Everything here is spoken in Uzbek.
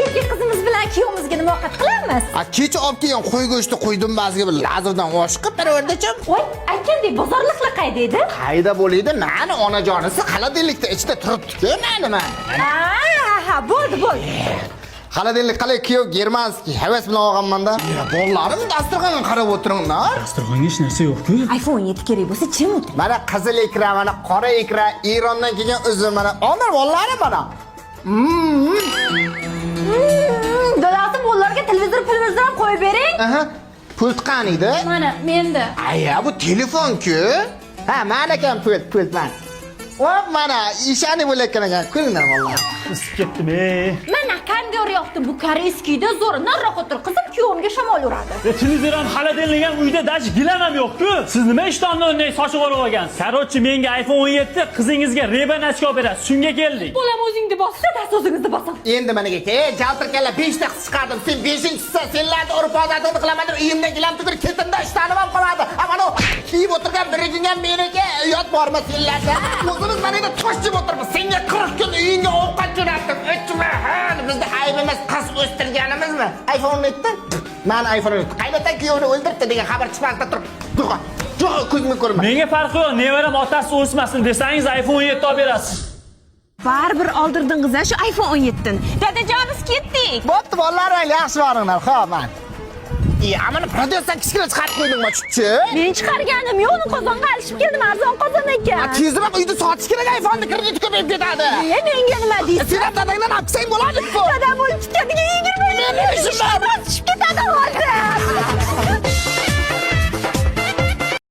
erkak qizimiz bilan kuyovimizga nima ovqat qilamiz? Kecha olib kelgan qo'y go'shti qo'ydim ba'ziga bir lazerdan oshqib parvardacham. Voy, aytgandek bozorliqlar qayda edi? Qayda bo'ladi? Mani onajonisi xolodilnikda ichida turibdi-ku, nima? Ha, bo'ldi. Xolodilnik qalay kuyov germanskiy havas bilan olganman-da. Bolalarim dasturxonga qarab o'tiringlar. Dasturxonga hech narsa yo'q-ku. iPhone 7 kerak bo'lsa jim o'tir. Mana qizil ekran, mana qora ekran, Erondan kelgan uzum mana. Onlar bolalari mana. Dadasi bolalarga televizor ham qo'yib bering. Aha. Pult qaniydi? Mana, menda. Aya, bu telefon-ku. Ha, mana ekan pult mana. Hop, mana ishani bo'layotgan ekan. Ko'ringlar vallahi. Isib ketdim-e. Mana kondor yoqdim bu koreyskiyda zo'r nariroq o'tir. Qizim kuyovimga shamol uradi. Televizor ham, xolodilnik ham uyda dash gilam ham yo'q-ku. Siz nima ishtonni unday sochib olib olgansiz? Korotchi, menga iPhone 17, qizingizga Ray-Ban ochko berasiz. Shunga keldik. Bolam o'zingni bos, dadasi o'zingizni bosing. Endi mana jaltirkalla 5 ta qiz chiqardim. Sen 5-chisi senlarni urib odatini qilaman deb uyimdan gilam tugur ketimda ishtanim ham qoladi. Mana kiyib o'tirgan biriging ham meniki yot borma senlarda. O'zimiz mana yerda toshib o'tiribmiz. Senga 40 kun uyingga ovqat jo'natdim. O'chma. Bizda aybimiz qiz o'stirganimizmi? iPhone netdi. Men iPhone netdi. Qayerdan kuyovni o'ldiribdi degan xabar chiqmasa turib. Yo'q, ko'zimga ko'rma. Menga farqi yo'q. Nevaram otasi o'smasin desangiz iPhone 7 olib berasiz. Baribir oldirdingiz-a shu iPhone 17 dan. Dadajonimiz ketdik. Bo'pti, bolalar, yaxshi boringlar. Xo'p, men. Ammo prodyuser kichkina chiqarib qo'ydingmi, chuchchi? Men chiqarganim yo'q, uni qozonga alishib keldim, arzon qozon ekan. Tezroq uyda sotish kerak, iPhone'ni kredit ko'payib ketadi. Menga nima deysiz? Sen dadangdan olsang bo'ladi-ku. Dadam o'lib ketadigan 20 ming. Meni ishim bor. Chiqib ketadi hozir.